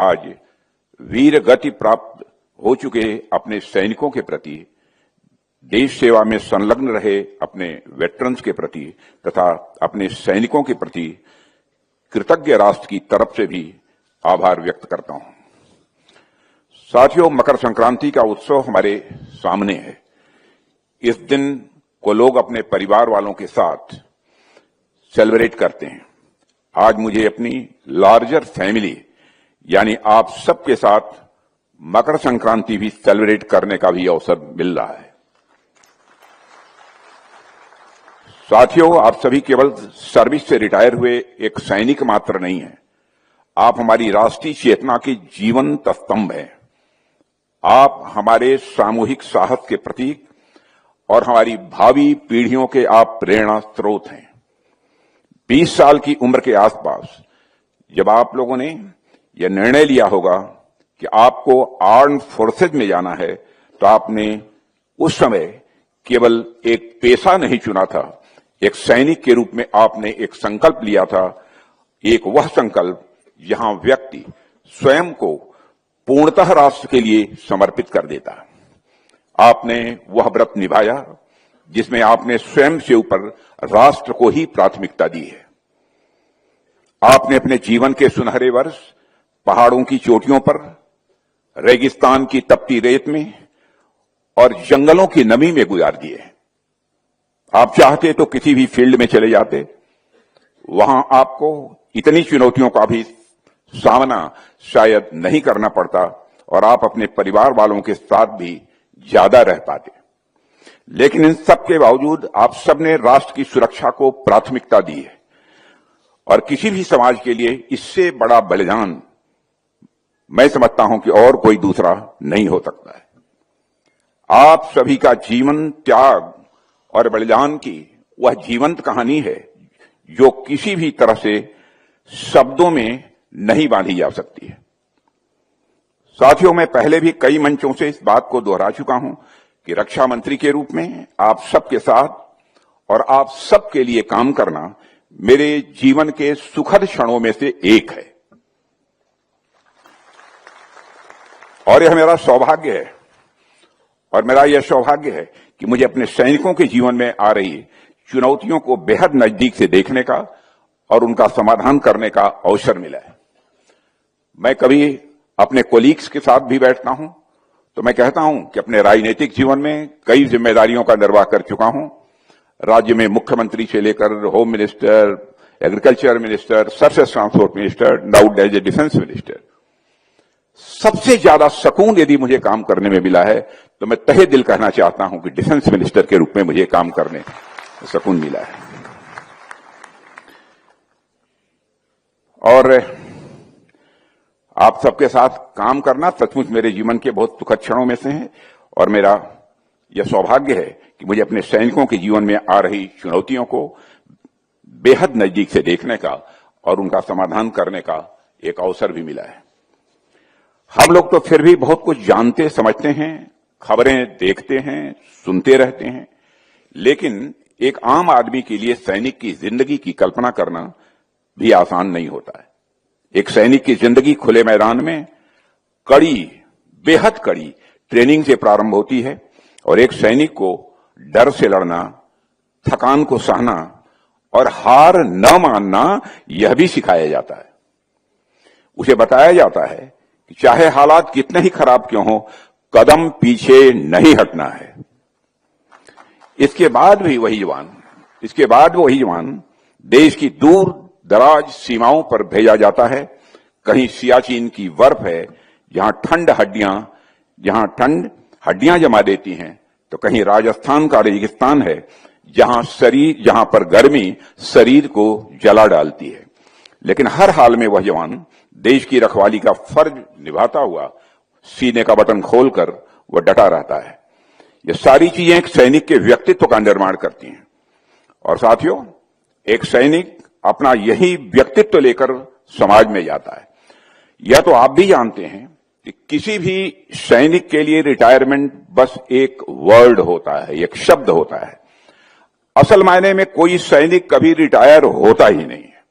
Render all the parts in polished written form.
आज वीर गति प्राप्त हो चुके अपने सैनिकों के प्रति, देश सेवा में संलग्न रहे अपने वेटरन्स के प्रति तथा अपने सैनिकों के प्रति कृतज्ञ राष्ट्र की तरफ से भी आभार व्यक्त करता हूं। साथियों, मकर संक्रांति का उत्सव हमारे सामने है। इस दिन को लोग अपने परिवार वालों के साथ सेलिब्रेट करते हैं। आज मुझे अपनी लार्जर फैमिली यानी आप सबके साथ मकर संक्रांति भी सेलिब्रेट करने का भी अवसर मिल रहा है। साथियों, आप सभी केवल सर्विस से रिटायर हुए एक सैनिक मात्र नहीं है, आप हमारी राष्ट्रीय चेतना के जीवंत स्तंभ हैं। आप हमारे सामूहिक साहस के प्रतीक और हमारी भावी पीढ़ियों के आप प्रेरणा स्रोत हैं। 20 साल की उम्र के आसपास जब आप लोगों ने यह निर्णय लिया होगा कि आपको आर्म्ड फोर्सेज में जाना है, तो आपने उस समय केवल एक पेशा नहीं चुना था, एक सैनिक के रूप में आपने एक संकल्प लिया था। एक वह संकल्प जहां व्यक्ति स्वयं को पूर्णतः राष्ट्र के लिए समर्पित कर देता। आपने वह व्रत निभाया जिसमें आपने स्वयं से ऊपर राष्ट्र को ही प्राथमिकता दी है। आपने अपने जीवन के सुनहरे वर्ष पहाड़ों की चोटियों पर, रेगिस्तान की तपती रेत में और जंगलों की नमी में गुजार दिए। आप चाहते तो किसी भी फील्ड में चले जाते, वहां आपको इतनी चुनौतियों का भी सामना शायद नहीं करना पड़ता और आप अपने परिवार वालों के साथ भी ज्यादा रह पाते। लेकिन इन सब के बावजूद आप सबने राष्ट्र की सुरक्षा को प्राथमिकता दी है और किसी भी समाज के लिए इससे बड़ा बलिदान मैं समझता हूं कि और कोई दूसरा नहीं हो सकता है। आप सभी का जीवन, त्याग और बलिदान की वह जीवंत कहानी है जो किसी भी तरह से शब्दों में नहीं बांधी जा सकती है। साथियों, मैं पहले भी कई मंचों से इस बात को दोहरा चुका हूं कि रक्षा मंत्री के रूप में आप सबके साथ और आप सबके लिए काम करना मेरे जीवन के सुखद क्षणों में से एक है और यह मेरा सौभाग्य है। और मेरा यह सौभाग्य है कि मुझे अपने सैनिकों के जीवन में आ रही चुनौतियों को बेहद नजदीक से देखने का और उनका समाधान करने का अवसर मिला है। मैं कभी अपने कोलीग्स के साथ भी बैठता हूं तो मैं कहता हूं कि अपने राजनीतिक जीवन में कई जिम्मेदारियों का निर्वाह कर चुका हूं। राज्य में मुख्यमंत्री से लेकर home minister, agriculture minister, surface transport minister, now as a defence minister. सबसे ज्यादा सुकून यदि मुझे काम करने में मिला है तो मैं तहे दिल कहना चाहता हूं कि डिफेंस मिनिस्टर के रूप में मुझे काम करने में सुकून मिला है। और आप सबके साथ काम करना सचमुच मेरे जीवन के बहुत सुखद क्षणों में से है और मेरा यह सौभाग्य है कि मुझे अपने सैनिकों के जीवन में आ रही चुनौतियों को बेहद नजदीक से देखने का और उनका समाधान करने का एक अवसर भी मिला है। हम लोग तो फिर भी बहुत कुछ जानते समझते हैं, खबरें देखते हैं, सुनते रहते हैं, लेकिन एक आम आदमी के लिए सैनिक की जिंदगी की कल्पना करना भी आसान नहीं होता है। एक सैनिक की जिंदगी खुले मैदान में कड़ी, बेहद कड़ी ट्रेनिंग से प्रारंभ होती है और एक सैनिक को डर से लड़ना, थकान को सहना और हार न मानना यह भी सिखाया जाता है। उसे बताया जाता है कि चाहे हालात कितने ही खराब क्यों हो, कदम पीछे नहीं हटना है। इसके बाद वही जवान देश की दूर दराज सीमाओं पर भेजा जाता है। कहीं सियाचिन की बर्फ है जहां ठंड हड्डियां जमा देती हैं, तो कहीं राजस्थान का रेगिस्तान है जहां पर गर्मी शरीर को जला डालती है। लेकिन हर हाल में वह जवान देश की रखवाली का फर्ज निभाता हुआ सीने का बटन खोलकर वह डटा रहता है। ये सारी चीजें एक सैनिक के व्यक्तित्व का निर्माण करती हैं। और साथियों, एक सैनिक अपना यही व्यक्तित्व लेकर समाज में जाता है। यह तो आप भी जानते हैं कि किसी भी सैनिक के लिए रिटायरमेंट बस एक वर्ड होता है, एक शब्द होता है। असल मायने में कोई सैनिक कभी रिटायर होता ही नहीं है।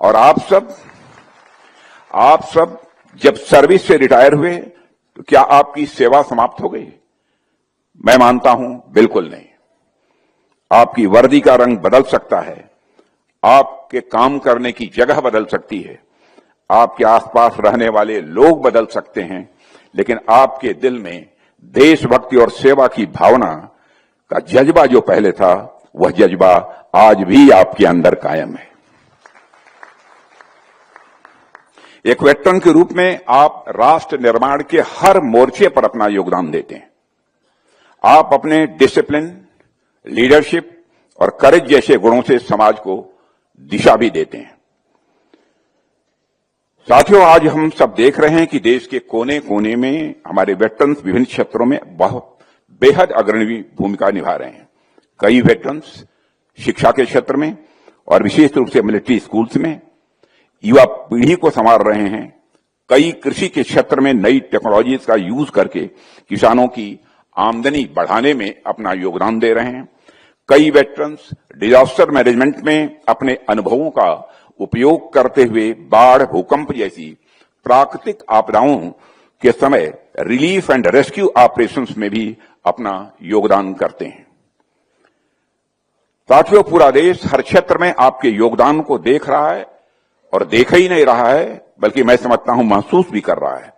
और आप सब जब सर्विस से रिटायर हुए तो क्या आपकी सेवा समाप्त हो गई? मैं मानता हूं बिल्कुल नहीं। आपकी वर्दी का रंग बदल सकता है, आपके काम करने की जगह बदल सकती है, आपके आसपास रहने वाले लोग बदल सकते हैं, लेकिन आपके दिल में देशभक्ति और सेवा की भावना का जज्बा जो पहले था, वह जज्बा आज भी आपके अंदर कायम है। एक वेटरन के रूप में आप राष्ट्र निर्माण के हर मोर्चे पर अपना योगदान देते हैं। आप अपने डिसिप्लिन, लीडरशिप और करेज जैसे गुणों से समाज को दिशा भी देते हैं। साथियों, आज हम सब देख रहे हैं कि देश के कोने कोने में हमारे वेटरन्स विभिन्न क्षेत्रों में बहुत बेहद अग्रणी भूमिका निभा रहे हैं। कई वेटरन्स शिक्षा के क्षेत्र में और विशेष रूप से मिलिट्री स्कूल्स में युवा पीढ़ी को संवार रहे हैं। कई कृषि के क्षेत्र में नई टेक्नोलॉजीज का यूज करके किसानों की आमदनी बढ़ाने में अपना योगदान दे रहे हैं। कई वेटरन्स डिजास्टर मैनेजमेंट में अपने अनुभवों का उपयोग करते हुए बाढ़, भूकंप जैसी प्राकृतिक आपदाओं के समय रिलीफ एंड रेस्क्यू ऑपरेशंस में भी अपना योगदान करते हैं। साथियों, पूरा देश हर क्षेत्र में आपके योगदान को देख रहा है और देख ही नहीं रहा है, बल्कि मैं समझता हूं महसूस भी कर रहा है।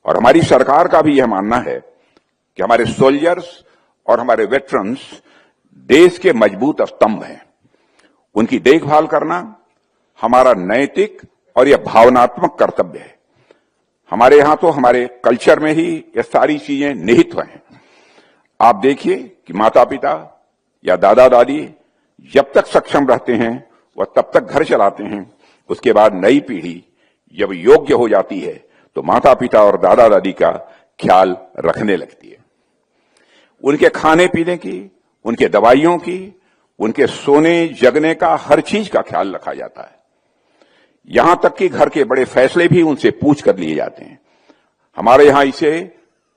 और हमारी सरकार का भी यह मानना है कि हमारे सोल्जर्स और हमारे वेटरन्स देश के मजबूत स्तंभ हैं। उनकी देखभाल करना हमारा नैतिक और यह भावनात्मक कर्तव्य है। हमारे यहां तो हमारे कल्चर में ही ये सारी चीजें निहित हैं। आप देखिए कि माता पिता या दादा दादी जब तक सक्षम रहते हैं वह तब तक घर चलाते हैं। उसके बाद नई पीढ़ी जब योग्य हो जाती है तो माता पिता और दादा दादी का ख्याल रखने लगती है। उनके खाने पीने की, उनके दवाइयों की, उनके सोने जगने का, हर चीज का ख्याल रखा जाता है। यहां तक कि घर के बड़े फैसले भी उनसे पूछ कर लिए जाते हैं। हमारे यहां इसे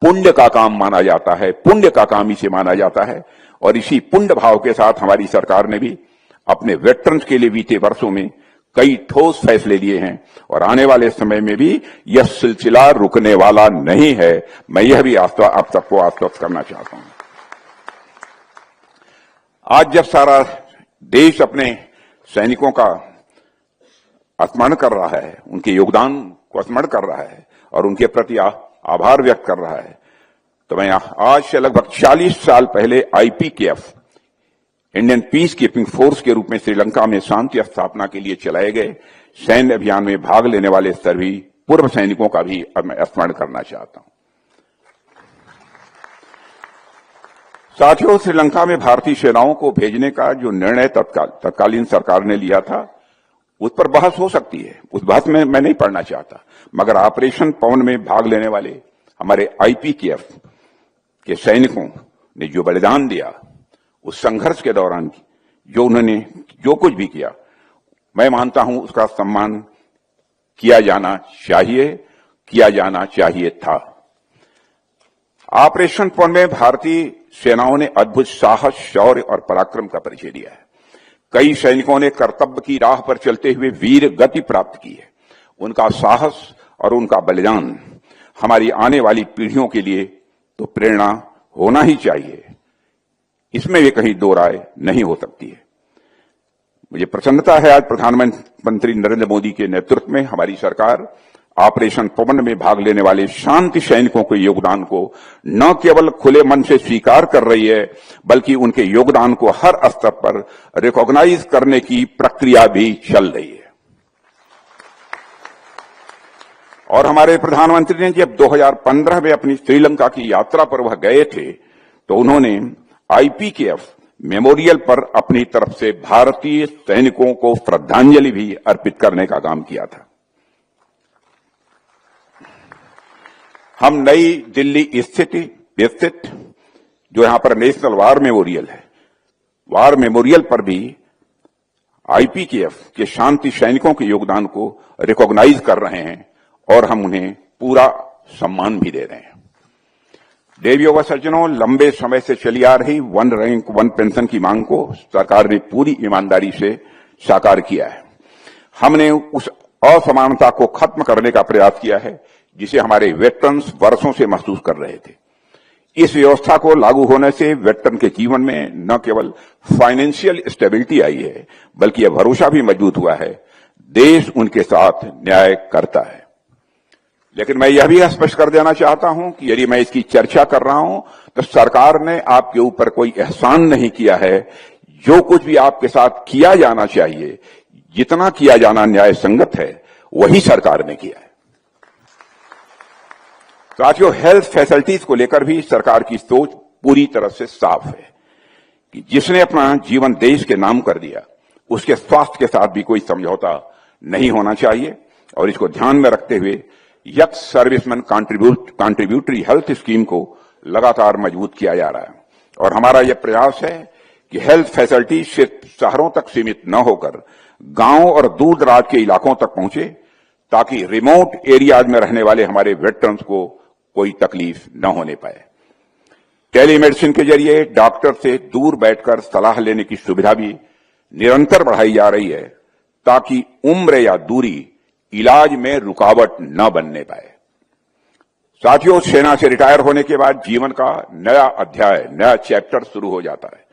पुण्य का काम माना जाता है, पुण्य का काम इसे माना जाता है। और इसी पुण्य भाव के साथ हमारी सरकार ने भी अपने वेटरन्स के लिए बीते वर्षों में कई ठोस फैसले लिए हैं और आने वाले समय में भी यह सिलसिला रुकने वाला नहीं है। मैं यह भी आप सबको आश्वस्त करना चाहता हूं। आज जब सारा देश अपने सैनिकों का स्मरण कर रहा है, उनके योगदान को स्मरण कर रहा है और उनके प्रति आभार व्यक्त कर रहा है, तो मैं आज से लगभग 40 साल पहले IPKF, Indian peace keeping force के रूप में श्रीलंका में शांति स्थापना के लिए चलाए गए सैन्य अभियान में भाग लेने वाले सभी पूर्व सैनिकों का भी मैं स्मरण करना चाहता हूं। साथियों, श्रीलंका में भारतीय सेनाओं को भेजने का जो निर्णय तत्कालीन सरकार ने लिया था, उस पर बहस हो सकती है। उस बहस में मैं नहीं पढ़ना चाहता, मगर ऑपरेशन पवन में भाग लेने वाले हमारे आईपीकेएफ के सैनिकों ने जो बलिदान दिया, उस संघर्ष के दौरान जो उन्होंने जो कुछ भी किया, मैं मानता हूं उसका सम्मान किया जाना चाहिए था। ऑपरेशन पवन में भारतीय सेनाओं ने अद्भुत साहस, शौर्य और पराक्रम का परिचय दिया है। कई सैनिकों ने कर्तव्य की राह पर चलते हुए वीर गति प्राप्त की है। उनका साहस और उनका बलिदान हमारी आने वाली पीढ़ियों के लिए तो प्रेरणा होना ही चाहिए, इसमें भी कहीं दो राय नहीं हो सकती है। मुझे प्रसन्नता है आज प्रधानमंत्री नरेंद्र मोदी के नेतृत्व में हमारी सरकार ऑपरेशन पवन में भाग लेने वाले शांति सैनिकों के योगदान को न केवल खुले मन से स्वीकार कर रही है, बल्कि उनके योगदान को हर स्तर पर रिकॉग्नाइज करने की प्रक्रिया भी चल रही है। और हमारे प्रधानमंत्री ने जब 2015 में अपनी श्रीलंका की यात्रा पर वह गए थे, तो उन्होंने आईपीकेएफ मेमोरियल पर अपनी तरफ से भारतीय सैनिकों को श्रद्धांजलि भी अर्पित करने का काम किया था। हम नई दिल्ली स्थित जो यहां पर नेशनल वार मेमोरियल है, वार मेमोरियल पर भी आईपीकेएफ के शांति सैनिकों के योगदान को रिकॉग्नाइज कर रहे हैं और हम उन्हें पूरा सम्मान भी दे रहे हैं। देवियों व सज्जनों, लंबे समय से चली आ रही वन रैंक वन पेंशन की मांग को सरकार ने पूरी ईमानदारी से साकार किया है। हमने उस असमानता को खत्म करने का प्रयास किया है, जिसे हमारे वेटरन्स वर्षों से महसूस कर रहे थे। इस व्यवस्था को लागू होने से वेटरन के जीवन में न केवल फाइनेंशियल स्टेबिलिटी आई है, बल्कि यह भरोसा भी मजबूत हुआ है, देश उनके साथ न्याय करता है। लेकिन मैं यह भी स्पष्ट कर देना चाहता हूं कि यदि मैं इसकी चर्चा कर रहा हूं तो सरकार ने आपके ऊपर कोई एहसान नहीं किया है। जो कुछ भी आपके साथ किया जाना चाहिए, जितना किया जाना न्याय संगत है, वही सरकार ने किया है। साथियों, हेल्थ फैसिलिटीज को लेकर भी सरकार की सोच पूरी तरह से साफ है कि जिसने अपना जीवन देश के नाम कर दिया, उसके स्वास्थ्य के साथ भी कोई समझौता नहीं होना चाहिए। और इसको ध्यान में रखते हुए x serviceman contributory health scheme को लगातार मजबूत किया जा रहा है। और हमारा यह प्रयास है कि हेल्थ फैसिलिटी सिर्फ शहरों तक सीमित न होकर गांव और दूर दराज के इलाकों तक पहुंचे, ताकि रिमोट एरियाज में रहने वाले हमारे वेटरन्स को कोई तकलीफ न होने पाए। टेलीमेडिसिन के जरिए डॉक्टर से दूर बैठकर सलाह लेने की सुविधा भी निरंतर बढ़ाई जा रही है, ताकि उम्र या दूरी इलाज में रुकावट न बनने पाए। साथियों, सेना से रिटायर होने के बाद जीवन का नया अध्याय, नया चैप्टर शुरू हो जाता है।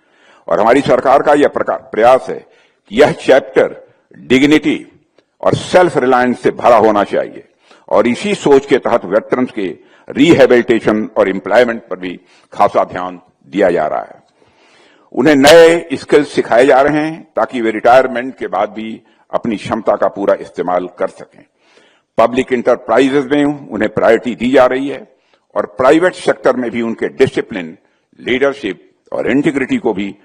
और हमारी सरकार का यह प्रयास है कि यह चैप्टर डिग्निटी और सेल्फ रिलायंस से भरा होना चाहिए। और इसी सोच के तहत वेटरन्स के रिहेबिलिटेशन और एम्प्लॉयमेंट पर भी खासा ध्यान दिया जा रहा है। उन्हें नए स्किल्स सिखाए जा रहे हैं, ताकि वे रिटायरमेंट के बाद भी अपनी क्षमता का पूरा इस्तेमाल कर सकें। पब्लिक इंटरप्राइजेज में उन्हें प्रायोरिटी दी जा रही है, और प्राइवेट सेक्टर में भी उनके डिसिप्लिन, लीडरशिप और इंटीग्रिटी को भी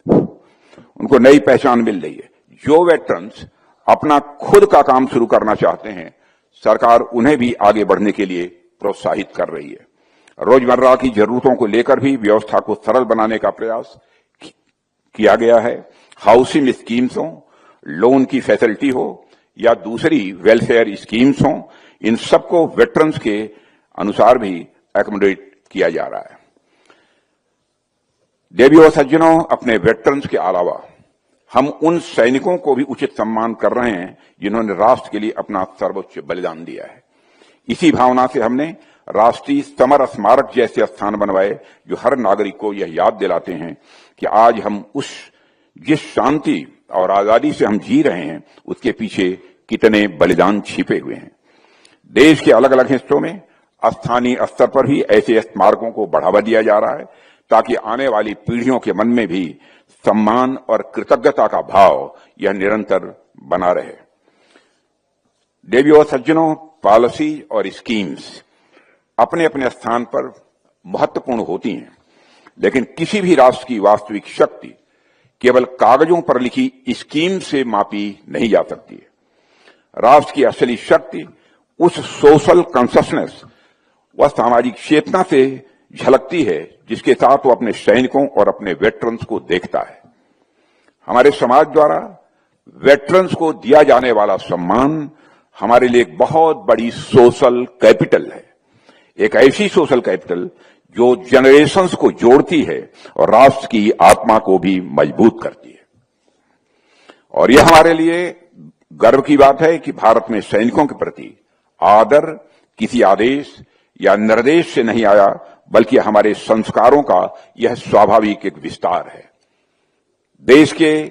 उनको नई पहचान मिल रही है। जो वेटरन्स अपना खुद का काम शुरू करना चाहते हैं, सरकार उन्हें भी आगे बढ़ने के लिए प्रोत्साहित कर रही है। रोजमर्रा की जरूरतों को लेकर भी व्यवस्था को सरल बनाने का प्रयास किया गया है। हाउसिंग स्कीम्स हो, लोन की फैसिलिटी हो या दूसरी वेलफेयर स्कीम्स हो, इन सबको वेटरन्स के अनुसार भी एकोमोडेट किया जा रहा है। देवियों और सज्जनों, अपने वेटरन्स के अलावा हम उन सैनिकों को भी उचित सम्मान कर रहे हैं जिन्होंने राष्ट्र के लिए अपना सर्वोच्च बलिदान दिया है। इसी भावना से हमने राष्ट्रीय समर स्मारक जैसे स्थान बनवाए, जो हर नागरिक को यह याद दिलाते हैं कि आज हम जिस शांति और आजादी से हम जी रहे हैं, उसके पीछे कितने बलिदान छिपे हुए हैं। देश के अलग अलग हिस्सों में स्थानीय स्तर पर भी ऐसे स्मारकों को बढ़ावा दिया जा रहा है, ताकि आने वाली पीढ़ियों के मन में भी सम्मान और कृतज्ञता का भाव यह निरंतर बना रहे। देवियों और सज्जनों, पॉलिसी और स्कीम्स अपने अपने स्थान पर महत्वपूर्ण होती हैं, लेकिन किसी भी राष्ट्र की वास्तविक शक्ति केवल कागजों पर लिखी स्कीम से मापी नहीं जा सकती है। राष्ट्र की असली शक्ति उस सोशल कॉन्शसनेस व सामाजिक चेतना से झलकती है, जिसके साथ वो अपने सैनिकों और अपने वेटरन्स को देखता है। हमारे समाज द्वारा वेटरन्स को दिया जाने वाला सम्मान हमारे लिए एक बहुत बड़ी सोशल कैपिटल है, एक ऐसी सोशल कैपिटल जो जनरेशंस को जोड़ती है और राष्ट्र की आत्मा को भी मजबूत करती है। और यह हमारे लिए गर्व की बात है कि भारत में सैनिकों के प्रति आदर किसी आदेश या निर्देश से नहीं आया, बल्कि हमारे संस्कारों का यह स्वाभाविक एक विस्तार है। देश के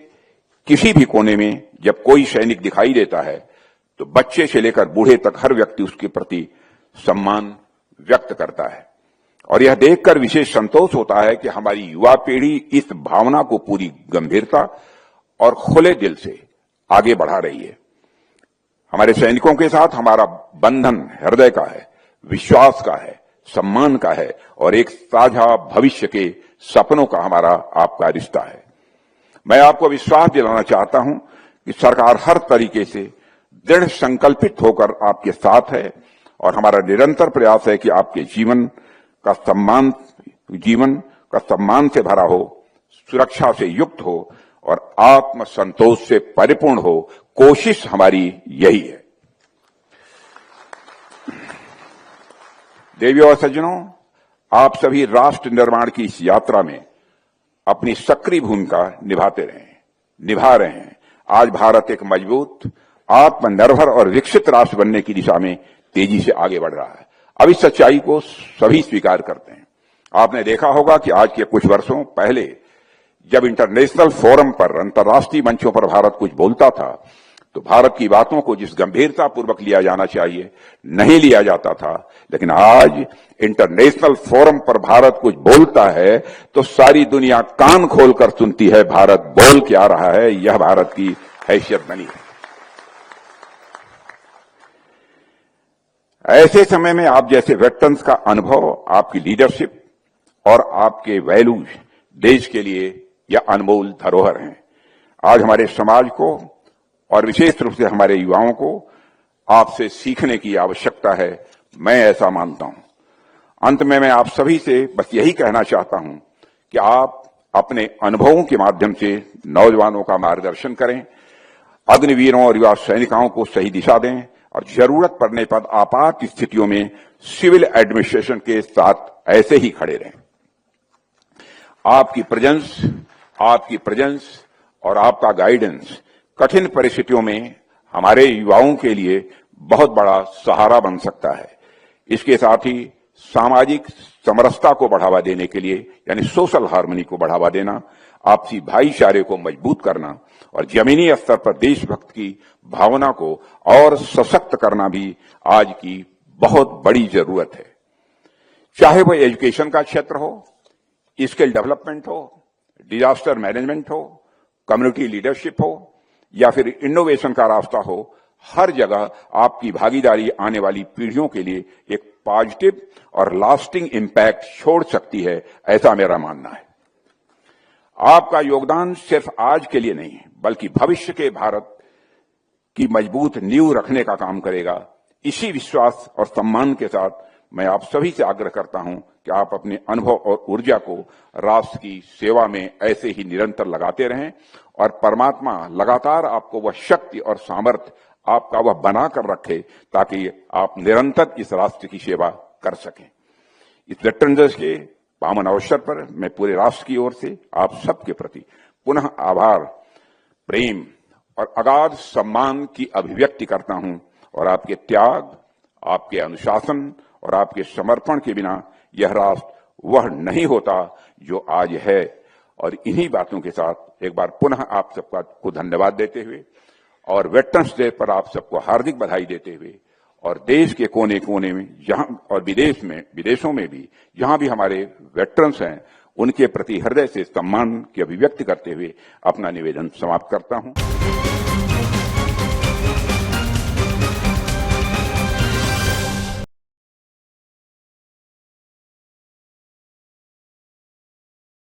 किसी भी कोने में जब कोई सैनिक दिखाई देता है, तो बच्चे से लेकर बूढ़े तक हर व्यक्ति उसके प्रति सम्मान व्यक्त करता है। और यह देखकर विशेष संतोष होता है कि हमारी युवा पीढ़ी इस भावना को पूरी गंभीरता और खुले दिल से आगे बढ़ा रही है। हमारे सैनिकों के साथ हमारा बंधन हृदय का है, विश्वास का है, सम्मान का है और एक साझा भविष्य के सपनों का हमारा आपका रिश्ता है। मैं आपको विश्वास दिलाना चाहता हूं कि सरकार हर तरीके से दृढ़ संकल्पित होकर आपके साथ है, और हमारा निरंतर प्रयास है कि आपके जीवन का सम्मान से भरा हो, सुरक्षा से युक्त हो और आत्म संतोष से परिपूर्ण हो। कोशिश हमारी यही है। देवियों और सज्जनों, आप सभी राष्ट्र निर्माण की इस यात्रा में अपनी सक्रिय भूमिका निभा रहे हैं। आज भारत एक मजबूत, आत्मनिर्भर और विकसित राष्ट्र बनने की दिशा में तेजी से आगे बढ़ रहा है। अब इस सच्चाई को सभी स्वीकार करते हैं। आपने देखा होगा कि आज के कुछ वर्षों पहले जब इंटरनेशनल फोरम पर, अंतर्राष्ट्रीय मंचों पर भारत कुछ बोलता था तो भारत की बातों को जिस गंभीरता पूर्वक लिया जाना चाहिए नहीं लिया जाता था, लेकिन आज इंटरनेशनल फोरम पर भारत कुछ बोलता है तो सारी दुनिया कान खोलकर सुनती है भारत बोल क्या रहा है। यह भारत की हैसियत बनी है। ऐसे समय में आप जैसे वेटरन्स का अनुभव, आपकी लीडरशिप और आपके वैल्यूज देश के लिए यह अनमोल धरोहर हैं। आज हमारे समाज को और विशेष रूप से हमारे युवाओं को आपसे सीखने की आवश्यकता है, मैं ऐसा मानता हूं। अंत में मैं आप सभी से बस यही कहना चाहता हूं कि आप अपने अनुभवों के माध्यम से नौजवानों का मार्गदर्शन करें, अग्निवीरों और युवा सैनिकों को सही दिशा दें और जरूरत पड़ने पर आपात स्थितियों में सिविल एडमिनिस्ट्रेशन के साथ ऐसे ही खड़े रहें। आपकी प्रेजेंस और आपका गाइडेंस कठिन परिस्थितियों में हमारे युवाओं के लिए बहुत बड़ा सहारा बन सकता है। इसके साथ ही सामाजिक समरसता को बढ़ावा देने के लिए, यानी सोशल हार्मनी को बढ़ावा देना, आपसी भाईचारे को मजबूत करना और जमीनी स्तर पर देशभक्त की भावना को और सशक्त करना भी आज की बहुत बड़ी जरूरत है। चाहे वह एजुकेशन का क्षेत्र हो, स्किल डेवलपमेंट हो, डिजास्टर मैनेजमेंट हो, कम्युनिटी लीडरशिप हो या फिर इनोवेशन का रास्ता हो, हर जगह आपकी भागीदारी आने वाली पीढ़ियों के लिए एक पॉजिटिव और लास्टिंग इंपैक्ट छोड़ सकती है, ऐसा मेरा मानना है। आपका योगदान सिर्फ आज के लिए नहीं बल्कि भविष्य के भारत की मजबूत नींव रखने का काम करेगा। इसी विश्वास और सम्मान के साथ मैं आप सभी से आग्रह करता हूं कि आप अपने अनुभव और ऊर्जा को राष्ट्र की सेवा में ऐसे ही निरंतर लगाते रहें और परमात्मा लगातार आपको वह शक्ति और सामर्थ्य आपका वह बनाकर रखे ताकि आप निरंतर इस राष्ट्र की सेवा कर सकें। इस वेटरन्स डे के पावन अवसर पर मैं पूरे राष्ट्र की ओर से आप सबके प्रति पुनः आभार, प्रेम और अगाध सम्मान की अभिव्यक्ति करता हूं और आपके त्याग, आपके अनुशासन और आपके समर्पण के बिना यह राष्ट्र वह नहीं होता जो आज है। और इन्हीं बातों के साथ एक बार पुनः आप सबका को धन्यवाद देते हुए और वेटरन्स डे पर आप सबको हार्दिक बधाई देते हुए और देश के कोने कोने में जहां और विदेशों में भी जहां भी हमारे वेटरन्स हैं उनके प्रति हृदय से सम्मान की अभिव्यक्ति करते हुए अपना निवेदन समाप्त करता हूं।